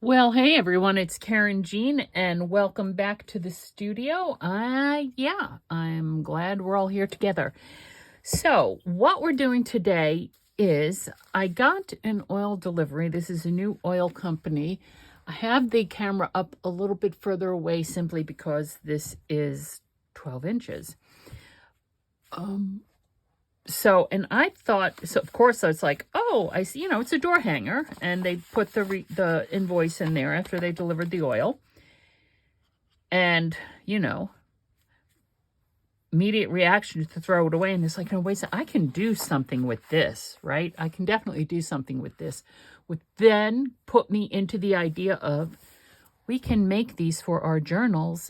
Well, hey everyone, it's Karynjean and welcome back to the studio. I'm glad we're all here together. So, what we're doing today is I got an oil delivery. This is a new oil company. I have the camera up a little bit further away simply because this is 12 inches. And I thought, so of course I was like, oh, I see, it's a door hanger, and they put the invoice in there after they delivered the oil. And, immediate reaction to throw it away. And it's like, no, wait a second, I can do something with this, right? I can definitely do something with this. Which then put me into the idea of we can make these for our journals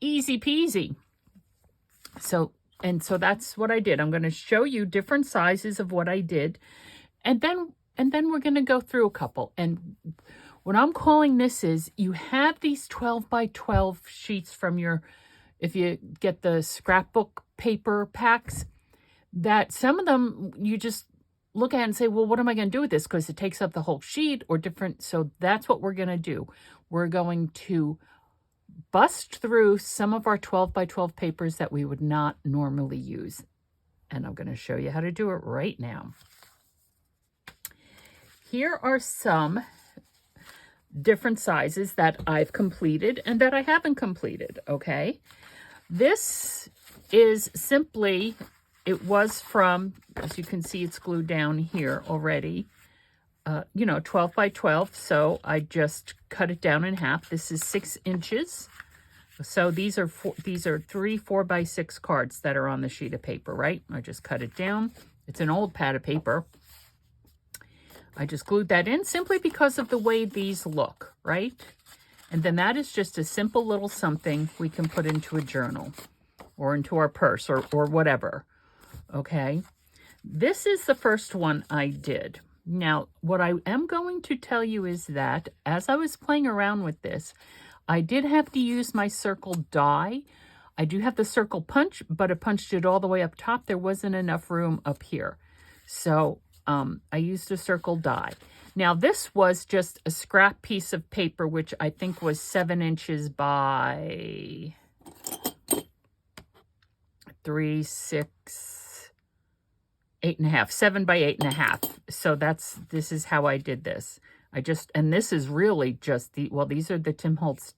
easy peasy. So that's what I did. I'm going to show you different sizes of what I did. And then we're going to go through a couple. And what I'm calling this is you have these 12 by 12 sheets from if you get the scrapbook paper packs, that some of them you just look at and say, well, what am I going to do with this? Because it takes up the whole sheet or different. So that's what we're going to do. We're going to bust through some of our 12 by 12 papers that we would not normally use. And I'm going to show you how to do it right now. Here are some different sizes that I've completed and that I haven't completed, okay? This is simply, it was from, as you can see, it's glued down here already, 12 by 12. So I just cut it down in half. This is 6 inches. So these are 3 4 by 6 cards that are on the sheet of paper, right? I just cut it down. It's an old pad of paper. I just glued that in simply because of the way these look, right? And then that is just a simple little something we can put into a journal or into our purse or whatever, okay? This is the first one I did. Now, what I am going to tell you is that as I was playing around with this, I did have to use my circle die. I do have the circle punch, but I punched it all the way up top. There wasn't enough room up here. So I used a circle die. Now, this was just a scrap piece of paper, which I think was 7 inches by 3, 6, 8.5, 7 by 8.5. So this is how I did this. And this is really just these are the Tim Holtz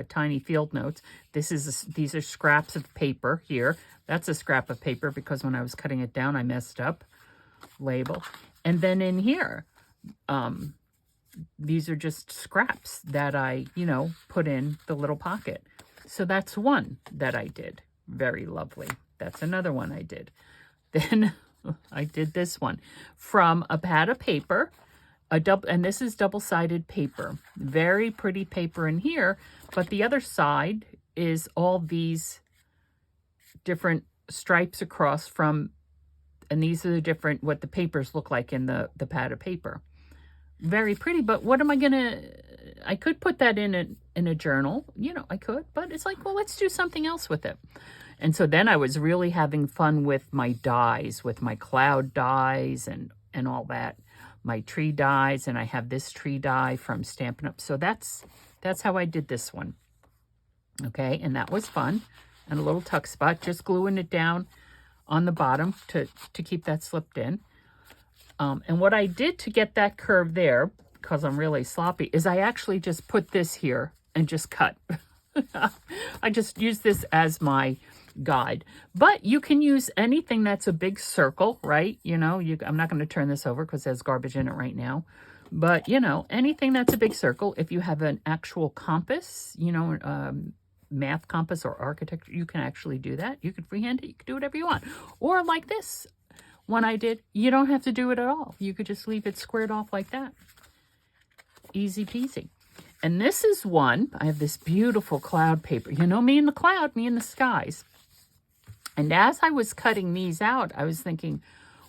tiny field notes. These are scraps of paper here. That's a scrap of paper because when I was cutting it down, I messed up. Label. And then in here, these are just scraps that I, put in the little pocket. So that's one that I did. Very lovely. That's another one I did. Then I did this one from a pad of paper. And this is double-sided paper. Very pretty paper in here, but the other side is all these different stripes across and these are what the papers look like in the pad of paper. Very pretty, but what am I I could put that in a journal, I could, but it's like, well, let's do something else with it. And so then I was really having fun with my dies, with my cloud dies and all that. My tree dies, and I have this tree die from Stampin' Up. So that's how I did this one. Okay, and that was fun. And a little tuck spot, just gluing it down on the bottom to keep that slipped in. And what I did to get that curve there, because I'm really sloppy, is I actually just put this here and just cut. I just use this as my guide. But you can use anything that's a big circle, right? I'm not going to turn this over because there's garbage in it right now. But, anything that's a big circle, if you have an actual compass, math compass or architecture, you can actually do that. You can freehand it. You can do whatever you want. Or like this one I did, you don't have to do it at all. You could just leave it squared off like that. Easy peasy. And this is one, I have this beautiful cloud paper. Me and the cloud, me and the skies. And as I was cutting these out, I was thinking,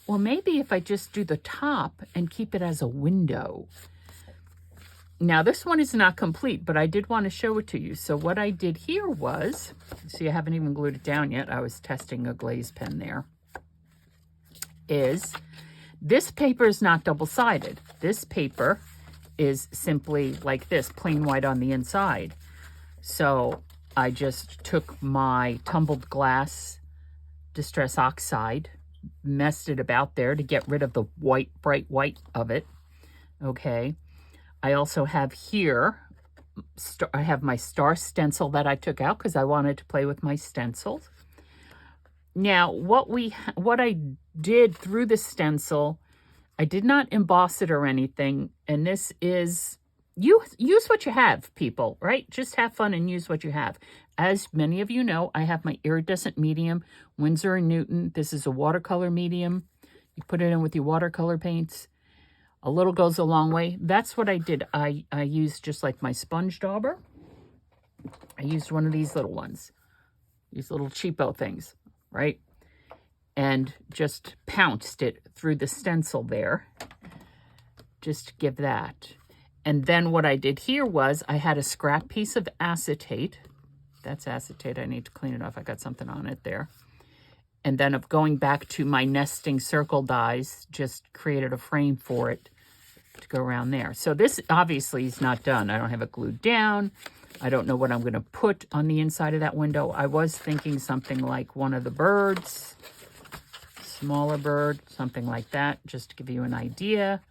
well, maybe if I just do the top and keep it as a window. Now, this one is not complete, but I did want to show it to you. So what I did here was, see, I haven't even glued it down yet. I was testing a glaze pen there. This paper is not double-sided. This paper is simply like this, plain white on the inside. So I just took my tumbled glass Distress Oxide, messed it about there to get rid of the white, bright white of it. Okay. I also have here, I have my star stencil that I took out because I wanted to play with my stencils. Now, what I did through the stencil, I did not emboss it or anything. And this is, use what you have, people, right? Just have fun and use what you have. As many of you know, I have my iridescent medium, Winsor & Newton. This is a watercolor medium. You put it in with your watercolor paints. A little goes a long way. That's what I did. I used just like my sponge dauber. I used one of these little ones. These little cheapo things, right? And just pounced it through the stencil there. Just to give that. And then what I did here was I had a scrap piece of acetate. That's acetate. I need to clean it off. I got something on it there. And then of going back to my nesting circle dies, just created a frame for it to go around there. So this obviously is not done. I don't have it glued down. I don't know what I'm going to put on the inside of that window. I was thinking something like one of the birds, smaller bird, something like that, just to give you an idea,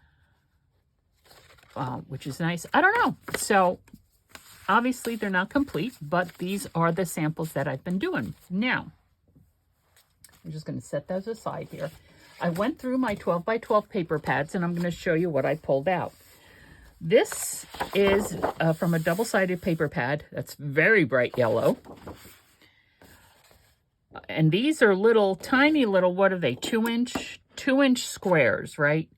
which is nice. I don't know. So obviously they're not complete, but these are the samples that I've been doing. Now, I'm just going to set those aside here. I went through my 12 by 12 paper pads, and I'm going to show you what I pulled out. This is from a double-sided paper pad that's very bright yellow. And these are little, tiny little, what are they, 2-inch squares, right?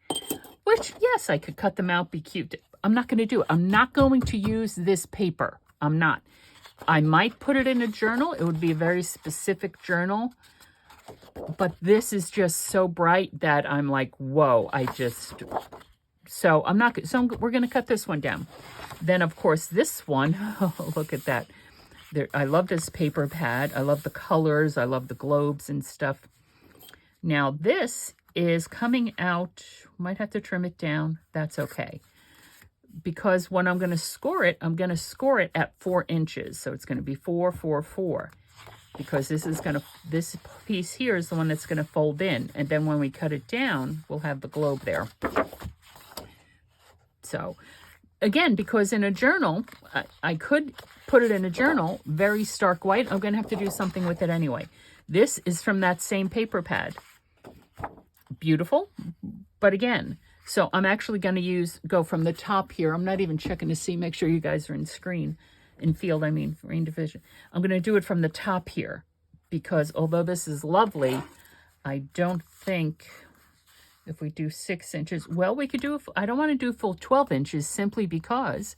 Which, yes, I could cut them out, be cute. I'm not going to do it. I'm not going to use this paper. I'm not. I might put it in a journal. It would be a very specific journal. But this is just so bright that I'm like, whoa, so I'm not, so we're going to cut this one down. Then, of course, this one, oh, look at that. I love this paper pad. I love the colors. I love the globes and stuff. Now, this is coming out, might have to trim it down. That's okay. Because when I'm going to score it at 4 inches. So it's going to be 4, 4, 4. Because this piece here is the one that's going to fold in. And then when we cut it down, we'll have the globe there. So, again, because in a journal, I could put it in a journal, very stark white. I'm going to have to do something with it anyway. This is from that same paper pad. Beautiful. But again, so I'm actually going to go from the top here. I'm not even checking to see, make sure you guys are in screen. In field, I mean, rain division. I'm going to do it from the top here because although this is lovely, I don't think if we do 6 inches, well, we could do, I don't want to do full 12 inches simply because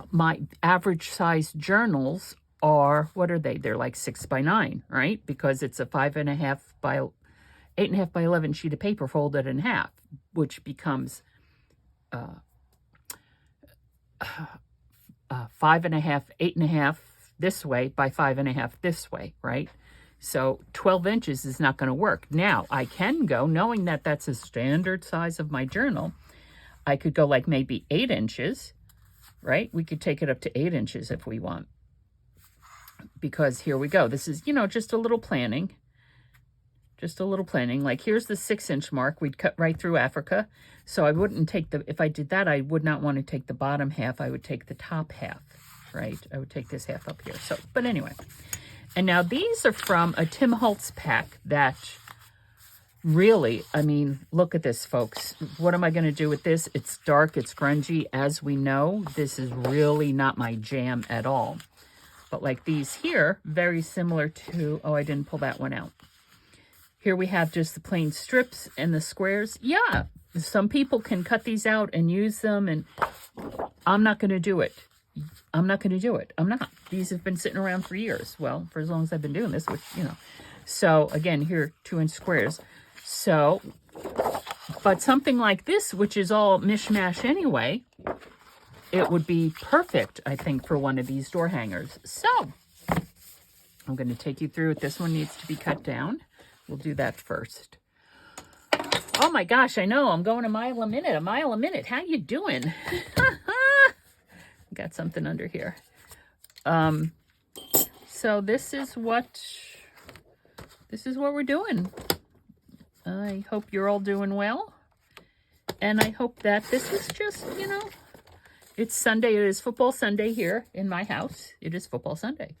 my average size journals are, what are they? They're like 6 by 9, right? Because it's a 8.5 by 11 sheet of paper folded in half, which becomes 5.5, 8.5 this way by 5.5 this way, right? So 12 inches is not going to work. Now, I can go, knowing that that's a standard size of my journal, I could go like maybe 8 inches, right? We could take it up to 8 inches if we want. Because here we go. This is, just a little planning. Just a little planning. Like here's the 6-inch mark. We'd cut right through Africa. So I wouldn't take if I did that, I would not want to take the bottom half. I would take the top half, right? I would take this half up here. So, but anyway. And now these are from a Tim Holtz pack that really, I mean, look at this, folks. What am I going to do with this? It's dark. It's grungy. As we know, this is really not my jam at all. But like these here, very similar to, oh, I didn't pull that one out. Here we have just the plain strips and the squares. Yeah, some people can cut these out and use them, and I'm not going to do it. I'm not going to do it. I'm not. These have been sitting around for years. Well, for as long as I've been doing this, which, So, again, here, 2-inch squares. So, but something like this, which is all mishmash anyway, it would be perfect, I think, for one of these door hangers. So, I'm going to take you through it. This one needs to be cut down. We'll do that first. Oh my gosh, I know. I'm going a mile a minute. A mile a minute. How you doing? Got something under here. So this is what we're doing. I hope you're all doing well. And I hope that this is just, you know, it's Sunday. It is football Sunday here in my house. It is football Sunday.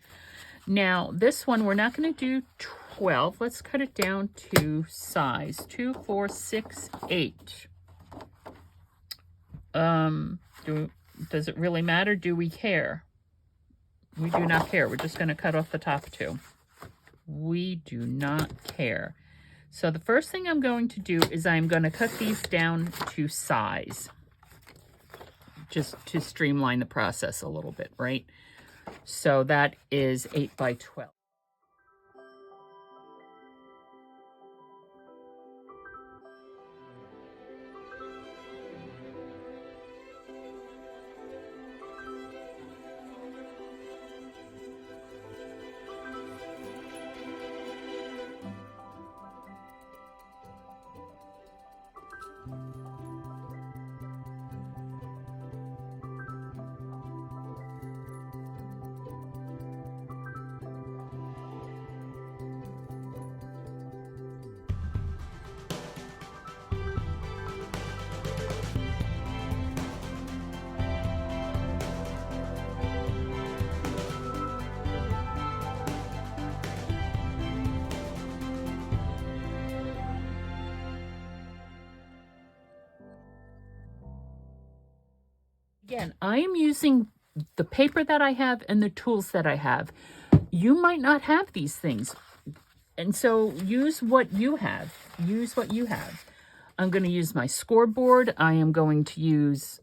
Now, this one, we're not going to do 12. Let's cut it down to size 2, 4, 6, 8. Does it really matter? Do we care? We do not care. We're just going to cut off the top 2. We do not care. So the first thing I'm going to do is I'm going to cut these down to size, just to streamline the process a little bit, right? So that is 8 by 12. Again, I am using the paper that I have and the tools that I have. You might not have these things. And so use what you have. Use what you have. I'm going to use my scoreboard. I am going to use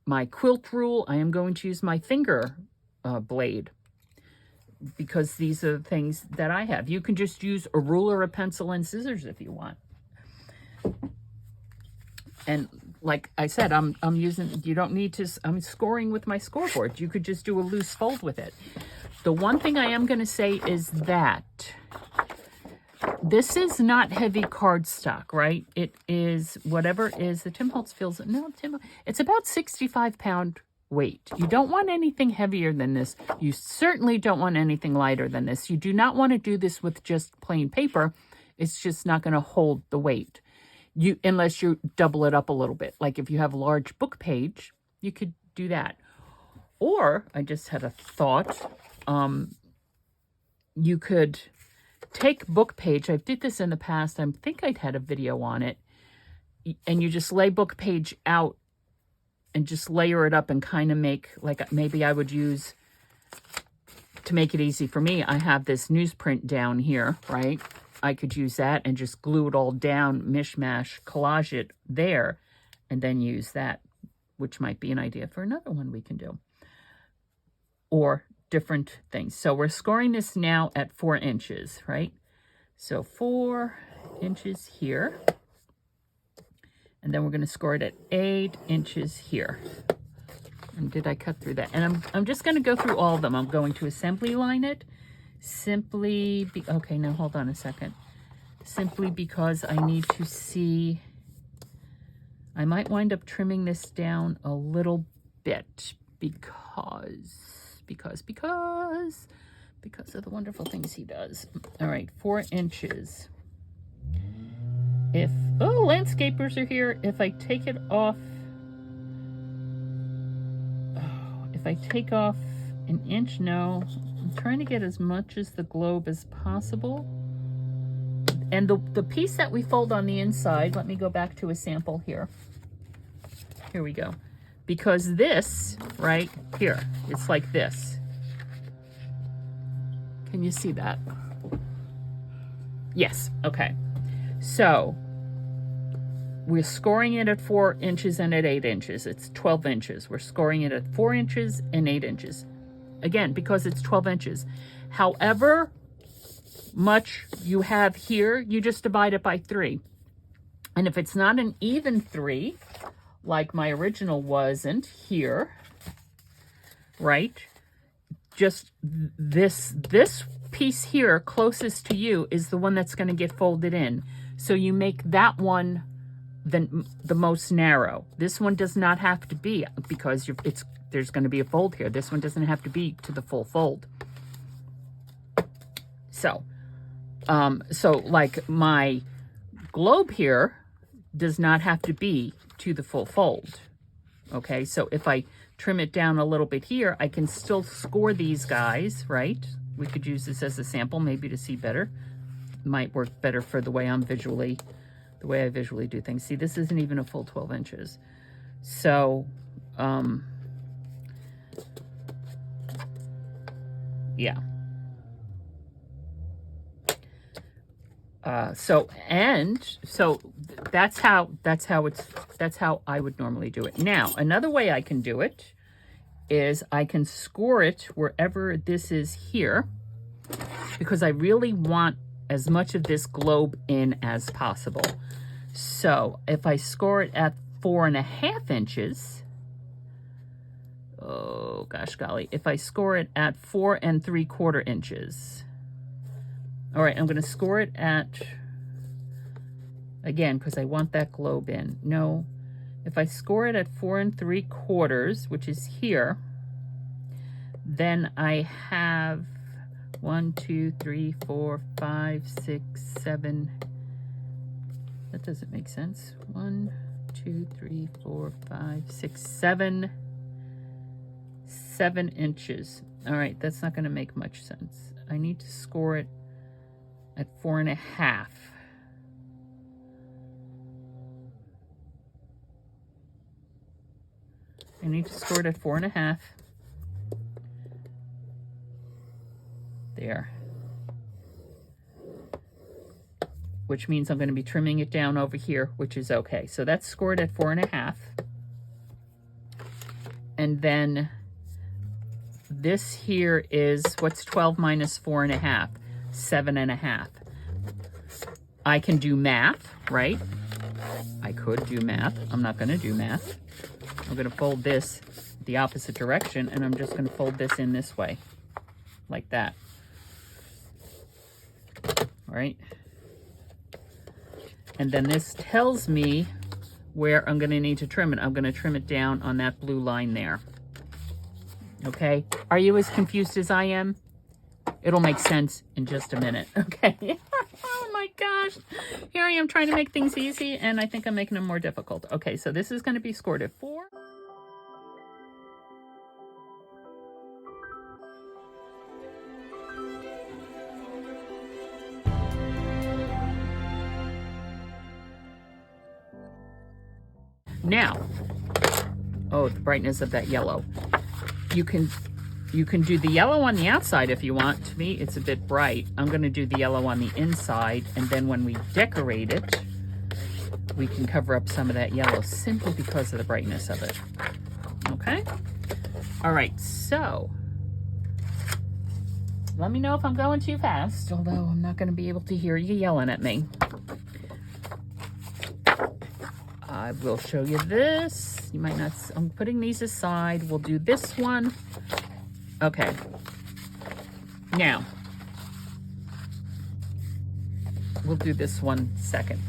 my quilt rule. I am going to use my finger blade, because these are the things that I have. You can just use a ruler, a pencil, and scissors if you want. And like I said, I'm using, you don't need to, I'm scoring with my scoreboard. You could just do a loose fold with it. The one thing I am going to say is that this is not heavy cardstock, right? It is whatever is, the Tim Holtz feels, no, it's about 65-pound weight. You don't want anything heavier than this. You certainly don't want anything lighter than this. You do not want to do this with just plain paper. It's just not going to hold the weight. Unless you double it up a little bit. Like if you have a large book page, you could do that. Or, I just had a thought, you could take book page. I did this in the past. I think I'd had a video on it. And you just lay book page out and just layer it up and kind of make, like maybe I would use, to make it easy for me, I have this newsprint down here, right? I could use that and just glue it all down, mishmash, collage it there, and then use that, which might be an idea for another one we can do. Or different things. So we're scoring this now at 4 inches, right? So 4 inches here. And then we're going to score it at 8 inches here. And did I cut through that? And I'm just going to go through all of them. I'm going to assembly line it. Okay, now hold on a second. Simply because I need to see, I might wind up trimming this down a little bit because of the wonderful things he does. All right, 4 inches. Landscapers are here. If I take it off, if I take off an inch, no. I'm trying to get as much as the globe as possible. And the piece that we fold on the inside, let me go back to a sample here. Here we go. Because this, right here, it's like this. Can you see that? Yes, okay. So, we're scoring it at 4 inches and at 8 inches. It's 12 inches. We're scoring it at 4 inches and 8 inches. Again, because it's 12 inches. However much you have here, you just divide it by 3. And if it's not an even 3, like my original wasn't here, right? Just this piece here closest to you is the one that's going to get folded in. So you make that one the most narrow. This one does not have to be, because there's going to be a fold here. This one doesn't have to be to the full fold. So, so like my globe here does not have to be to the full fold. Okay, so if I trim it down a little bit here, I can still score these guys, right? We could use this as a sample maybe to see better. Might work better for the way I visually do things. See, this isn't even a full 12 inches. So, yeah. So that's how I would normally do it. Now, another way I can do it is I can score it wherever this is here, because I really want as much of this globe in as possible. So if I score it at 4.5 inches, oh gosh golly, if I score it at 4 3/4 inches, all right, I'm going to score it at, again, because I want that globe in. No, if I score it at 4 3/4, which is here, then I have 1, 2, 3, 4, 5, 6, 7. That doesn't make sense. 1, 2, 3, 4, 5, 6, 7. 7 inches. All right, that's not going to make much sense. I need to score it at 4.5. I need to score it at 4.5. There. Which means I'm going to be trimming it down over here, which is okay. So that's scored at 4.5. And then this here is, what's 12 minus 4.5? 7.5. I can do math, right? I could do math. I'm not going to do math. I'm going to fold this the opposite direction, and I'm just going to fold this in this way, like that. All right. And then this tells me where I'm going to need to trim it. I'm going to trim it down on that blue line there. Okay. Are you as confused as I am? It'll make sense in just a minute. Okay. Oh my gosh. Here I am trying to make things easy, and I think I'm making them more difficult. Okay, so this is going to be scored at 4. Now, oh, the brightness of that yellow. You can do the yellow on the outside if you want. To me, it's a bit bright. I'm going to do the yellow on the inside, and then when we decorate it, we can cover up some of that yellow simply because of the brightness of it. Okay? All right, so let me know if I'm going too fast, although I'm not going to be able to hear you yelling at me. I will show you this. You might not, I'm putting these aside. We'll do this one. Okay. Now, we'll do this one second.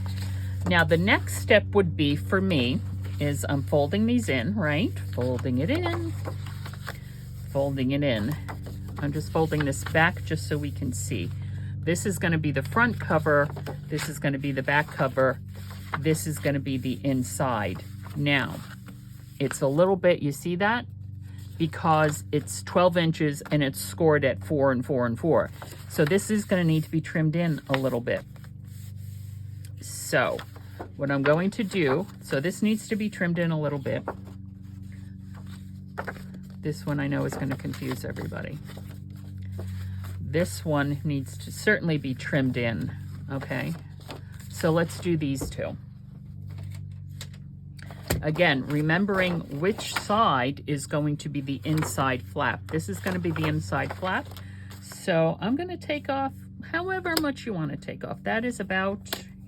Now, the next step would be for me is I'm folding these in, right? Folding it in. Folding it in. I'm just folding this back just so we can see. This is going to be the front cover. This is going to be the back cover. This is going to be the inside. Now, it's a little bit, you see that? Because it's 12 inches and it's scored at 4 4 4. So this is going to need to be trimmed in a little bit. So what I'm going to do, so this needs to be trimmed in a little bit. This one I know is going to confuse everybody. This one needs to certainly be trimmed in, okay? So let's do these two. Again, remembering which side is going to be the inside flap. This is going to be the inside flap. So I'm going to take off however much you want to take off. That is about,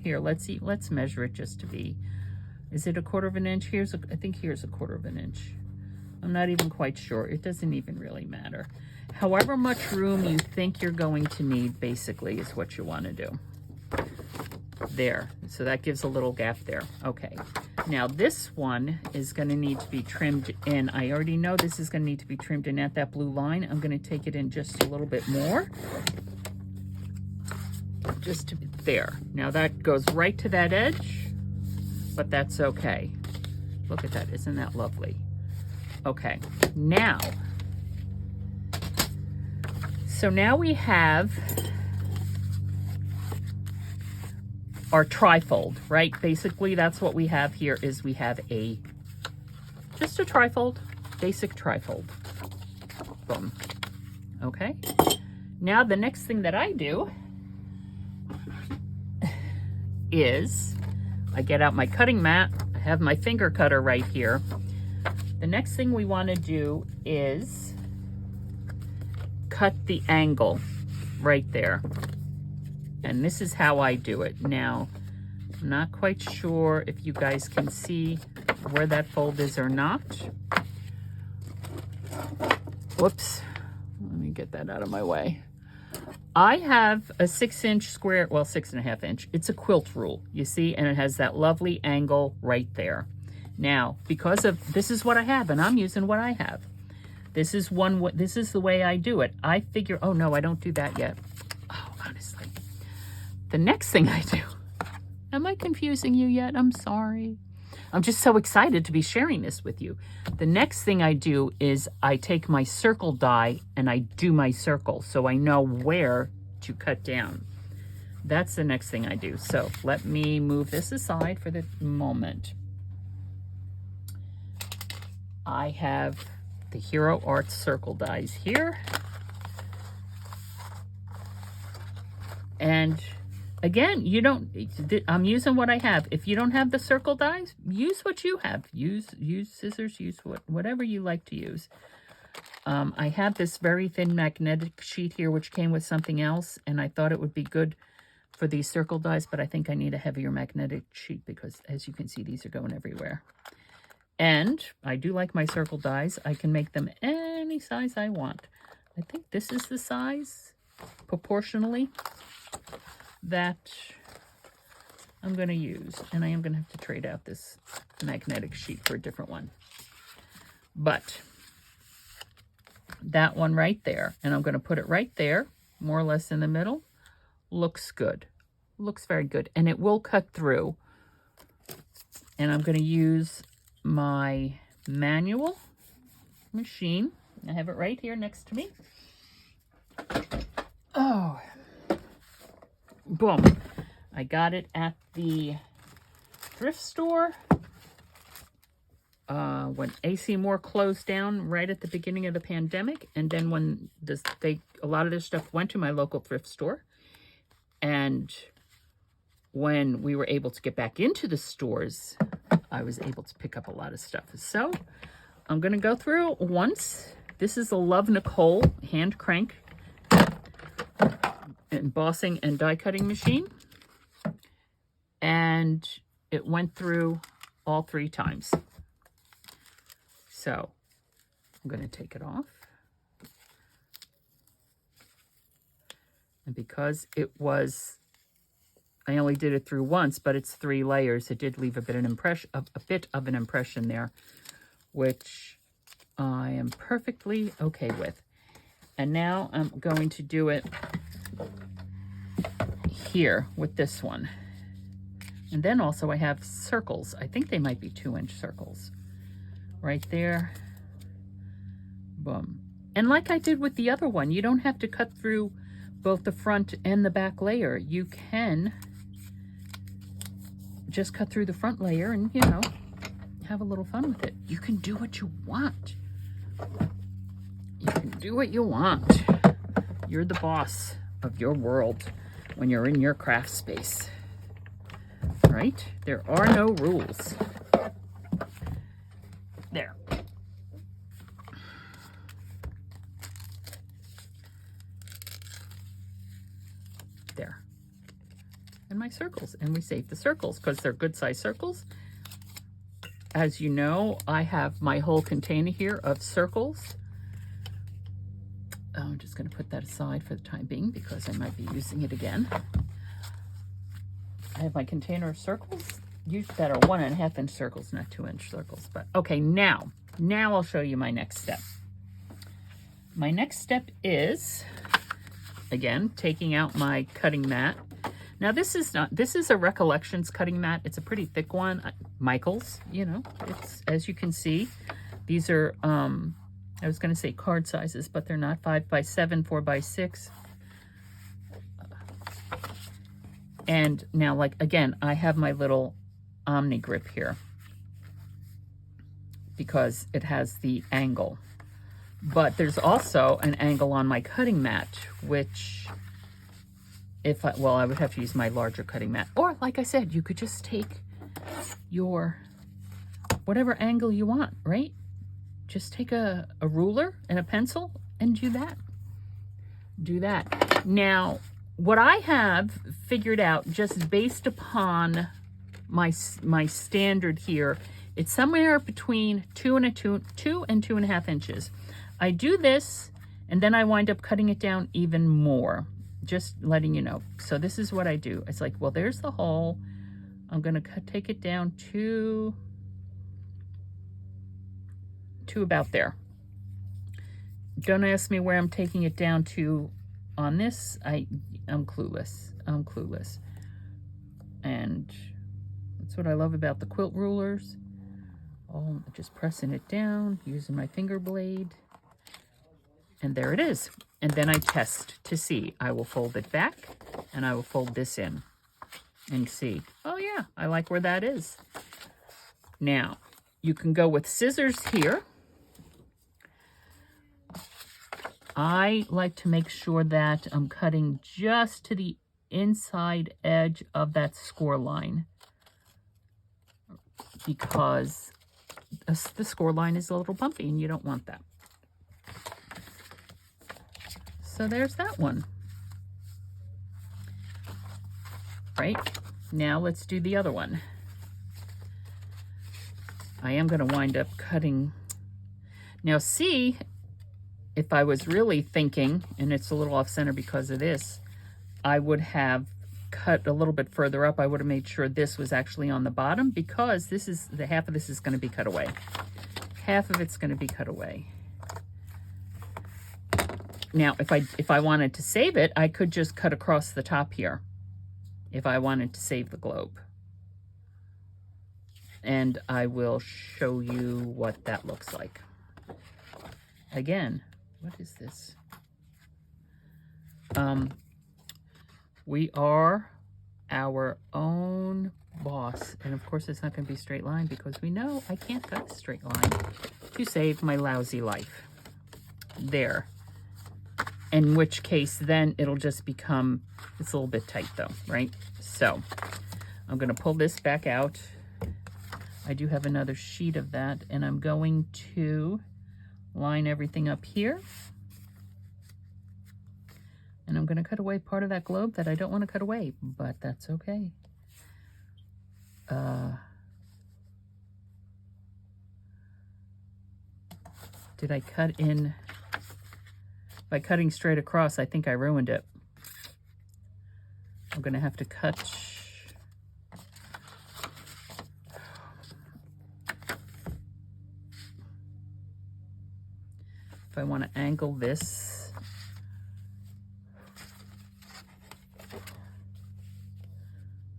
here, let's see, let's measure it just to be, is it 1/4 inch? I think here's 1/4 inch. I'm not even quite sure. It doesn't even really matter. However much room you think you're going to need, basically, is what you want to do. there. So that gives a little gap there. Okay. Now this one is going to need to be trimmed in. I already know this is going to need to be trimmed in at that blue line. I'm going to take it in just a little bit more. Just to there. Now that goes right to that edge, but that's okay. Look at that. Isn't that lovely? Okay. Now, so now we have our trifold, right? Basically, that's what we have here is we have just a trifold, basic trifold. Boom. Okay. Now the next thing that I do is I get out my cutting mat. I have my finger cutter right here. The next thing we want to do is cut the angle right there. And this is how I do it. Now, I'm not quite sure if you guys can see where that fold is or not. Whoops. Let me get that out of my way. I have a 6-inch square, well, 6.5 inch. It's a quilt rule, you see, and it has that lovely angle right there. Now, because of, this is what I have, and I'm using what I have. This is the way I do it. I figure, oh no, I don't do that yet. Oh, honestly. The next thing I do, am I confusing you yet? I'm sorry. I'm just so excited to be sharing this with you. The next thing I do is I take my circle die and I do my circle so I know where to cut down. That's the next thing I do. So let me move this aside for the moment. I have the Hero Arts circle dies here. And again, you don't, I'm using what I have. If you don't have the circle dies, use what you have. Use scissors, use whatever you like to use. I have this very thin magnetic sheet here, which came with something else, and I thought it would be good for these circle dies, but I think I need a heavier magnetic sheet because, as you can see, these are going everywhere. And I do like my circle dies. I can make them any size I want. I think this is the size, proportionally, that I'm going to use. And I am going to have to trade out this magnetic sheet for a different one. But that one right there, and I'm going to put it right there, more or less in the middle, looks good. Looks very good. And it will cut through. And I'm going to use my manual machine. I have it right here next to me. Oh, boom. I got it at the thrift store when AC Moore closed down right at the beginning of the pandemic. And then when a lot of this stuff went to my local thrift store. And when we were able to get back into the stores, I was able to pick up a lot of stuff. So I'm going to go through once. This is a Love Nicole hand crank embossing and die cutting machine. And it went through all 3 times. So I'm going to take it off. And because it was, I only did it through once, but it's 3 layers. It did leave a bit of an impression there, which I am perfectly okay with. And now I'm going to do it here with this one. And then also I have circles. I think they might be 2-inch circles. Right there. Boom. And like I did with the other one, you don't have to cut through both the front and the back layer. You can just cut through the front layer and, you know, have a little fun with it. You can do what you want. You can do what you want. You're the boss of your world when you're in your craft space. Right? There are no rules. There. There. And my circles. And we save the circles because they're good size circles. As you know, I have my whole container here of circles. I'm just going to put that aside for the time being because I might be using it again. I have my container of circles that are 1.5 inch circles, not 2 inch circles. But okay, now I'll show you my next step. My next step is, again, taking out my cutting mat. Now this is a Recollections cutting mat. It's a pretty thick one. Michael's, you know, it's, as you can see, these are, I was going to say card sizes, but they're not. 5x7, 4x6. And now, like, again, I have my little Omni grip here because it has the angle. But there's also an angle on my cutting mat, which I would have to use my larger cutting mat. Or, like I said, you could just take your whatever angle you want, right? Just take a ruler and a pencil and do that. Do that. Now, what I have figured out, just based upon my standard here, it's somewhere between 2 and 2.5 inches. I do this, and then I wind up cutting it down even more. Just letting you know. So this is what I do. It's like, well, there's the hole. I'm gonna take it down to about there. Don't ask me where I'm taking it down to on this. I'm clueless. I'm clueless. And that's what I love about the quilt rulers. Oh, just pressing it down, using my finger blade. And there it is. And then I test to see. I will fold it back and I will fold this in and see. Oh yeah, I like where that is. Now, you can go with scissors here. I like to make sure that I'm cutting just to the inside edge of that score line because the score line is a little bumpy and you don't want that. So there's that one. Right, now let's do the other one. I am going to wind up cutting. Now see, if I was really thinking, and it's a little off center because of this, I would have cut a little bit further up. I would have made sure this was actually on the bottom because this is, the half of this is going to be cut away. Half of it's going to be cut away. Now, if I wanted to save it, I could just cut across the top here if I wanted to save the globe. And I will show you what that looks like. Again, what is this? We are our own boss. And of course, it's not going to be a straight line because we know I can't cut a straight line to save my lousy life. There. In which case, then it'll just become, it's a little bit tight though, right? So I'm going to pull this back out. I do have another sheet of that, and I'm going to line everything up here. And I'm going to cut away part of that globe that I don't want to cut away, but that's okay. Did I cut in? By cutting straight across, I think I ruined it. I'm going to have to cut. If I want to angle this,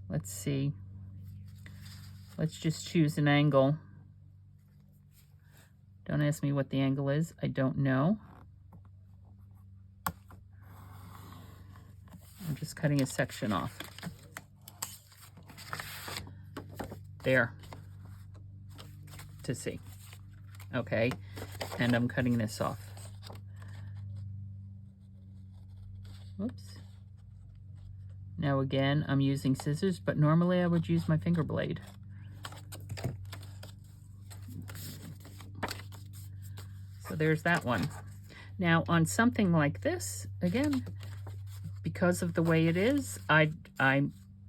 let's see. Let's just choose an angle. Don't ask me what the angle is. I don't know. I'm just cutting a section off. There. To see. Okay. And I'm cutting this off. Whoops. Now again, I'm using scissors, but normally I would use my finger blade. So there's that one. Now on something like this, again, because of the way it is, I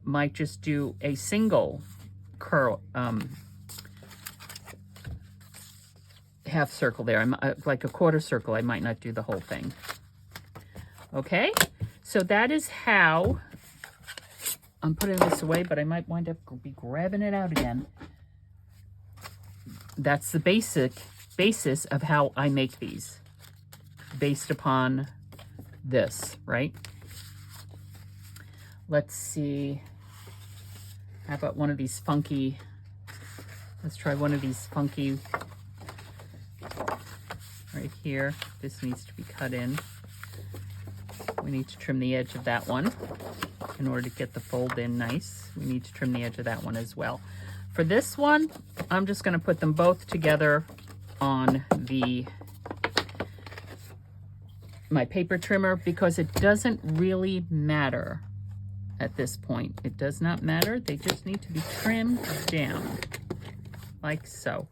might just do a single curl, half circle there. I'm like a quarter circle. I might not do the whole thing. Okay, so that is how I'm putting this away, but I might wind up be grabbing it out again. That's the basis of how I make these, based upon this, right? Let's see. How about one of these funky, let's try one of these funky right here. This needs to be cut in. We need to trim the edge of that one in order to get the fold in nice. We need to trim the edge of that one as well. For this one, I'm just going to put them both together on my paper trimmer, because it doesn't really matter at this point. It does not matter. They just need to be trimmed down like so.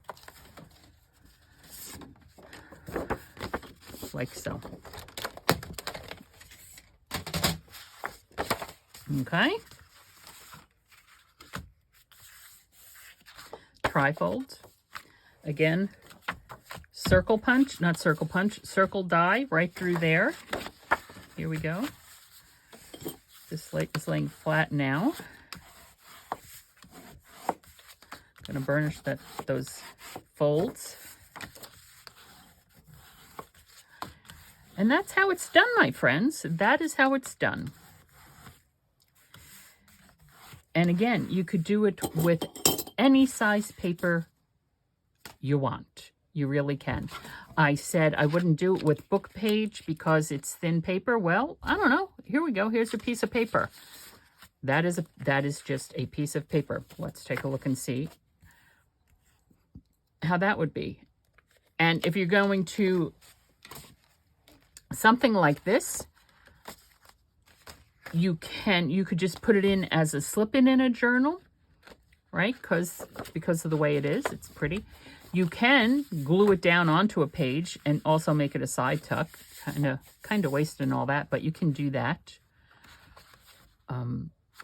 Like so. Okay. Trifold. Again, circle punch, not circle punch, circle die right through there. Here we go. This slate is laying flat now. Gonna burnish those folds. And that's how it's done, my friends. That is how it's done. And again, you could do it with any size paper you want. You really can. I said I wouldn't do it with book page because it's thin paper. Well, I don't know. Here we go. Here's a piece of paper. That is just a piece of paper. Let's take a look and see how that would be. And if you're going to something like this, you could just put it in as a slip-in in a journal, right? Because of the way it is, it's pretty. You can glue it down onto a page and also make it a side tuck. Kind of wasting all that, but you can do that.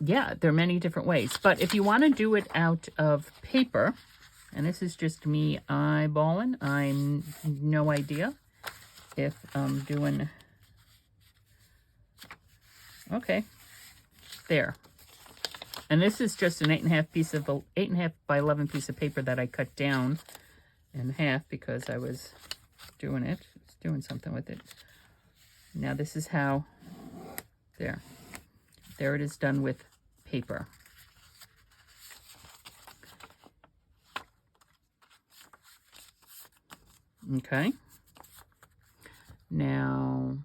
Yeah, there are many different ways. But if you want to do it out of paper, and this is just me eyeballing, I'm no idea if I'm doing... Okay, there. And this is just an 8.5 by 11 piece of paper that I cut down in half because I was doing something with it. Now this is how, there it is done with paper. Okay. Now,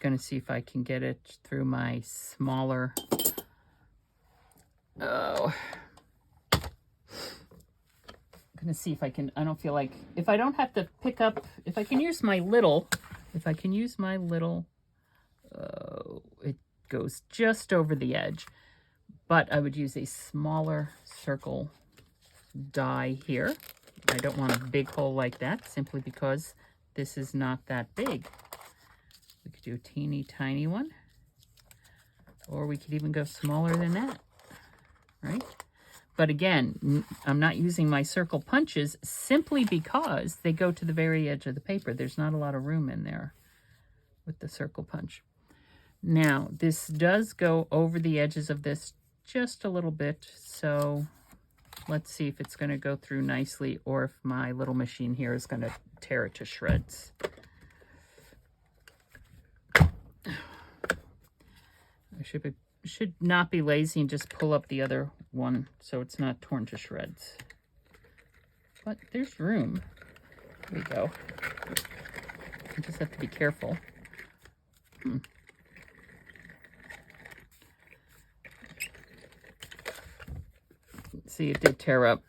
going to see if I can get it through my smaller, I'm going to see if I can, I don't feel like, if I don't have to pick up, if I can use my little, it goes just over the edge, but I would use a smaller circle die here. I don't want a big hole like that simply because this is not that big. We could do a teeny tiny one, or we could even go smaller than that, right? But again, I'm not using my circle punches simply because they go to the very edge of the paper. There's not a lot of room in there with the circle punch. Now, this does go over the edges of this just a little bit, so let's see if it's going to go through nicely or if my little machine here is going to tear it to shreds. I should not be lazy and just pull up the other one so it's not torn to shreds. But there's room. There we go. I just have to be careful. See, it did tear up.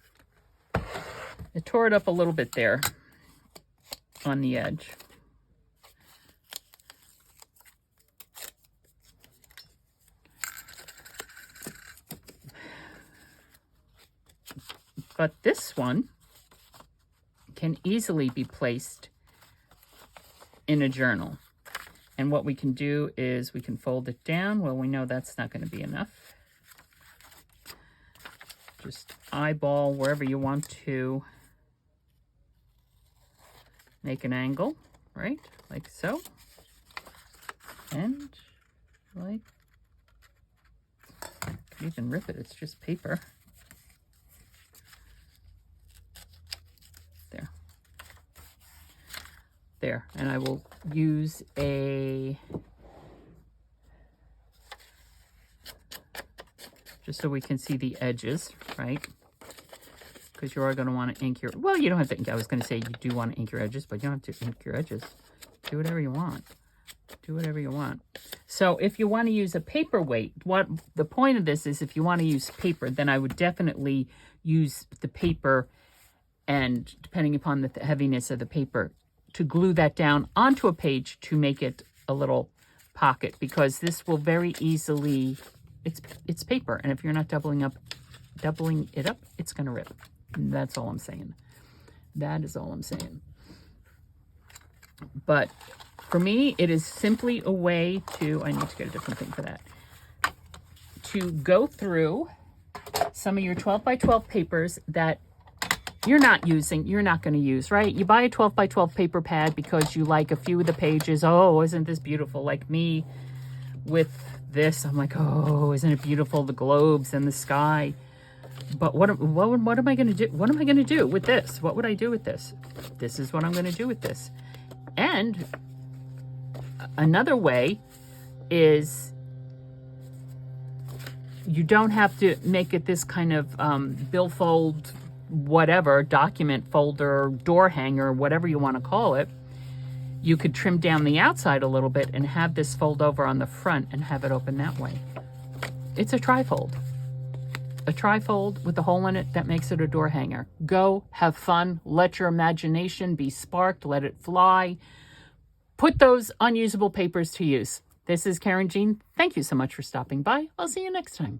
It tore it up a little bit there on the edge. But this one can easily be placed in a journal. And what we can do is we can fold it down. Well, we know that's not going to be enough. Just eyeball wherever you want to make an angle, right? Like so. And like You can rip it. It's just paper. There. There. And I will use just so we can see the edges, right? Because you are going to want to ink your, well, you don't have to ink. I was going to say you do want to ink your edges, but you don't have to ink your edges. Do whatever you want. Do whatever you want. So if you want to use a paperweight, what the point of this is, if you want to use paper, then I would definitely use the paper, and depending upon the heaviness of the paper, to glue that down onto a page to make it a little pocket, because this will very easily, it's paper, and if you're not doubling it up, it's going to rip. And that's all I'm saying. That is all I'm saying. But for me, it is simply a way to, I need to get a different thing for that, to go through some of your 12 by 12 papers that you're not going to use, right? You buy a 12 by 12 paper pad because you like a few of the pages. Oh, isn't this beautiful? Like me with this, I'm like, oh, isn't it beautiful? The globes and the sky. But what am I going to do? What am I going to do with this? What would I do with this? This is what I'm going to do with this. And another way is you don't have to make it this kind of billfold, whatever, document folder, door hanger, whatever you want to call it. You could trim down the outside a little bit and have this fold over on the front and have it open that way. It's a trifold. A trifold with a hole in it that makes it a door hanger. Go, have fun, let your imagination be sparked, let it fly. Put those unusable papers to use. This is Karynjean. Thank you so much for stopping by. I'll see you next time.